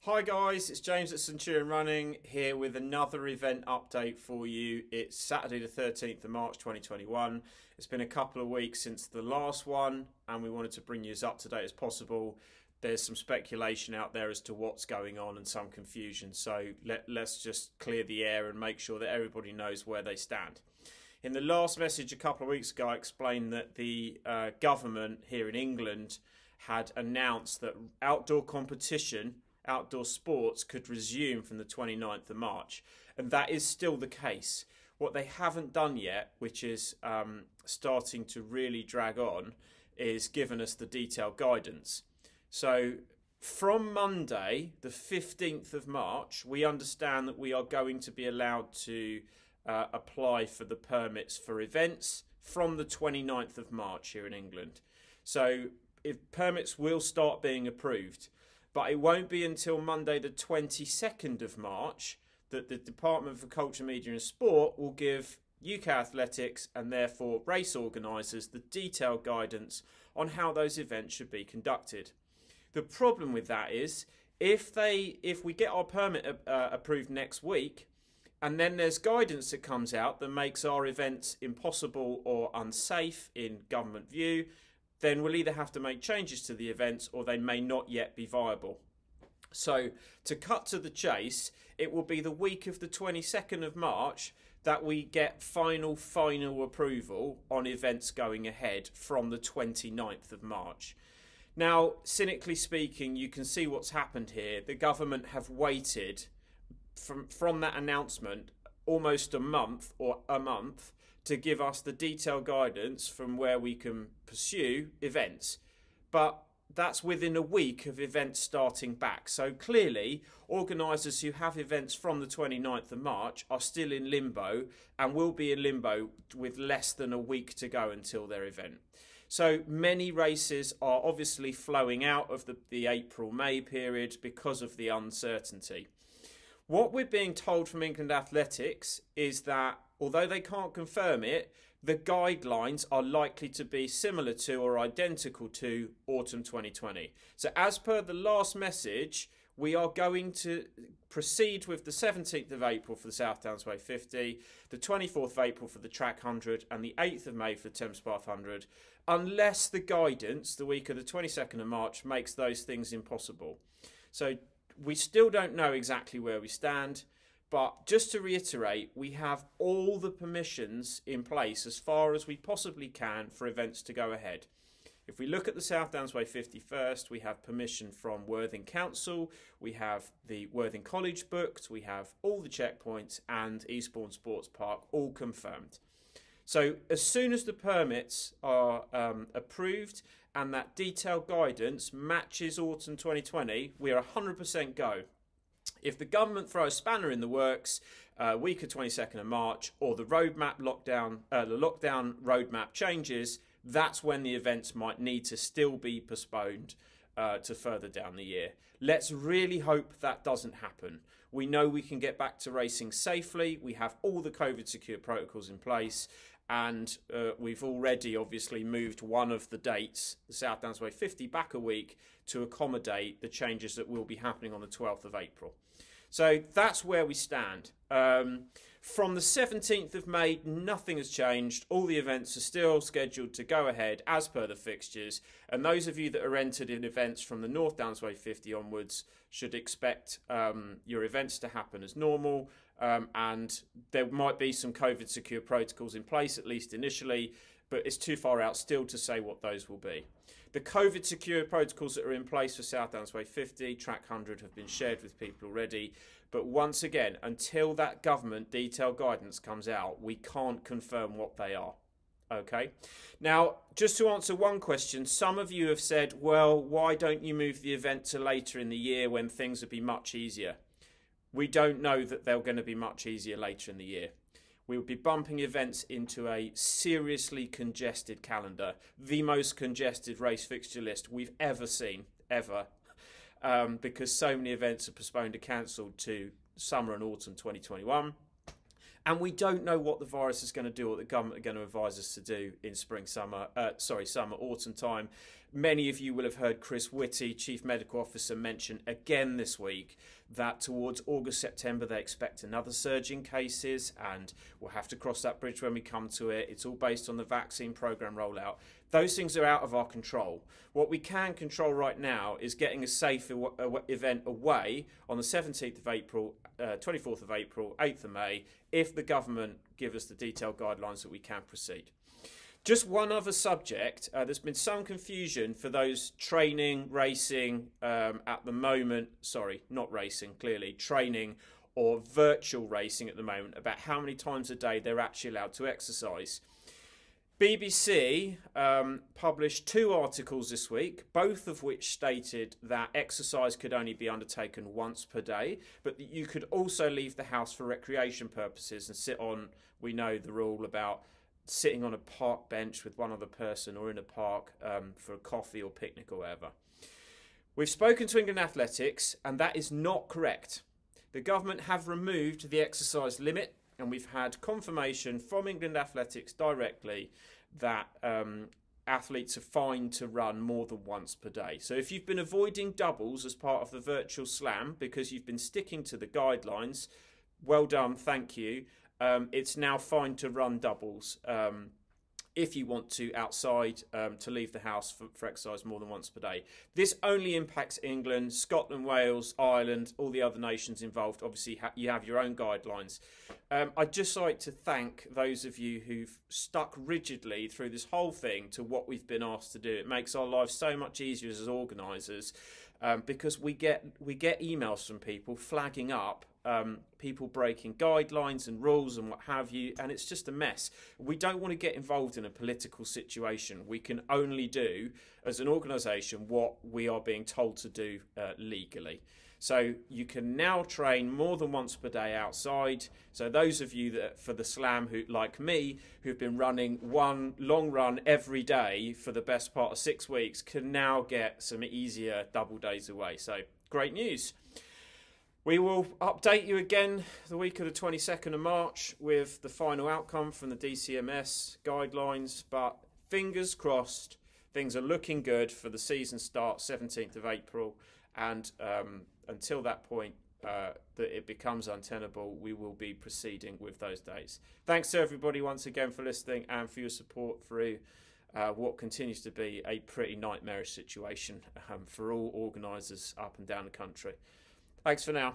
Hi guys, it's James at Centurion Running here with another event update for you. It's Saturday the 13th of March 2021. It's been a couple of weeks since the last one and we wanted to bring you as up to date as possible. There's some speculation out there as to what's going on and some confusion, so let's just clear the air and make sure that everybody knows where they stand. In the last message a couple of weeks ago, I explained that the government here in England had announced that outdoor sports could resume from the 29th of March, and that is still the case. What they haven't done yet, which is starting to really drag on, is given us the detailed guidance. So from Monday, the 15th of March, we understand that we are going to be allowed to apply for the permits for events from the 29th of March here in England. So if permits will start being approved, but it won't be until Monday the 22nd of March that the Department for Culture, Media and Sport will give UK Athletics and therefore race organisers the detailed guidance on how those events should be conducted. The problem with that is if we get our permit approved next week and then there's guidance that comes out that makes our events impossible or unsafe in government view, then we'll either have to make changes to the events or they may not yet be viable. So to cut to the chase, it will be the week of the 22nd of March that we get final approval on events going ahead from the 29th of March. Now, cynically speaking, you can see what's happened here. The government have waited from that announcement almost a month to give us the detailed guidance from where we can pursue events. But that's within a week of events starting back. So clearly, organisers who have events from the 29th of March are still in limbo and will be in limbo with less than a week to go until their event. So many races are obviously flowing out of the April-May period because of the uncertainty. What we're being told from England Athletics is that although they can't confirm it, the guidelines are likely to be similar to or identical to autumn 2020. So as per the last message, we are going to proceed with the 17th of April for the South Downs Way 50, the 24th of April for the Track 100 and the 8th of May for the Thames Bath 100, unless the guidance the week of the 22nd of March makes those things impossible. So we still don't know exactly where we stand, but just to reiterate, we have all the permissions in place as far as we possibly can for events to go ahead. If we look at the South Downs Way 50 first, we have permission from Worthing Council, we have the Worthing College booked, we have all the checkpoints and Eastbourne Sports Park all confirmed. So as soon as the permits are approved and that detailed guidance matches autumn 2020, we are 100% go. If the government throws a spanner in the works, week of 22nd of March, or the lockdown roadmap changes, that's when the events might need to still be postponed to further down the year. Let's really hope that doesn't happen. We know we can get back to racing safely. We have all the COVID secure protocols in place. And we've already obviously moved one of the dates, the South Downs Way 50, back a week to accommodate the changes that will be happening on the 12th of April. So that's where we stand. From the 17th of May, nothing has changed. All the events are still scheduled to go ahead as per the fixtures. And those of you that are entered in events from the North Downs Way 50 onwards should expect your events to happen as normal. And there might be some COVID secure protocols in place, at least initially, but it's too far out still to say what those will be. The COVID secure protocols that are in place for South Downs Way 50, Track 100 have been shared with people already. But once again, until that government detailed guidance comes out, we can't confirm what they are. Okay. Now, just to answer one question, some of you have said, well, why don't you move the event to later in the year when things would be much easier? We don't know that they're going to be much easier later in the year. We will be bumping events into a seriously congested calendar, the most congested race fixture list we've ever seen, ever, because so many events are postponed or cancelled to summer and autumn 2021. And we don't know what the virus is going to do, what the government are going to advise us to do in summer, autumn time. Many of you will have heard Chris Whitty, Chief Medical Officer, mention again this week that towards August, September, they expect another surge in cases, and we'll have to cross that bridge when we come to it. It's all based on the vaccine programme rollout. Those things are out of our control. What we can control right now is getting a safe event away on the 17th of April, 24th of April, 8th of May, if the government give us the detailed guidelines that we can proceed. Just one other subject. There's been some confusion for those training, racing at the moment. Sorry, not racing, clearly. Training or virtual racing at the moment about how many times a day they're actually allowed to exercise. BBC published 2 articles this week, both of which stated that exercise could only be undertaken once per day, but that you could also leave the house for recreation purposes and sit on, we know the rule about sitting on a park bench with one other person or in a park for a coffee or picnic or whatever. We've spoken to England Athletics, and that is not correct. The government have removed the exercise limit, and we've had confirmation from England Athletics directly that athletes are fine to run more than once per day. So if you've been avoiding doubles as part of the virtual slam because you've been sticking to the guidelines, well done, thank you. It's now fine to run doubles if you want to outside to leave the house for exercise more than once per day. This only impacts England, Scotland, Wales, Ireland, all the other nations involved. Obviously, you have your own guidelines. I'd just like to thank those of you who've stuck rigidly through this whole thing to what we've been asked to do. It makes our lives so much easier as organisers because we get emails from people flagging up people breaking guidelines and rules and what have you, and it's just a mess. We don't want to get involved in a political situation. We can only do, as an organisation, what we are being told to do legally. So you can now train more than once per day outside. So those of you that, for the slam, who like me, who've been running one long run every day for the best part of 6 weeks, can now get some easier double days away. So great news. We will update you again the week of the 22nd of March with the final outcome from the DCMS guidelines, but fingers crossed, things are looking good for the season start 17th of April, and until that point that it becomes untenable, we will be proceeding with those dates. Thanks to everybody once again for listening and for your support through what continues to be a pretty nightmarish situation for all organisers up and down the country. Thanks for now.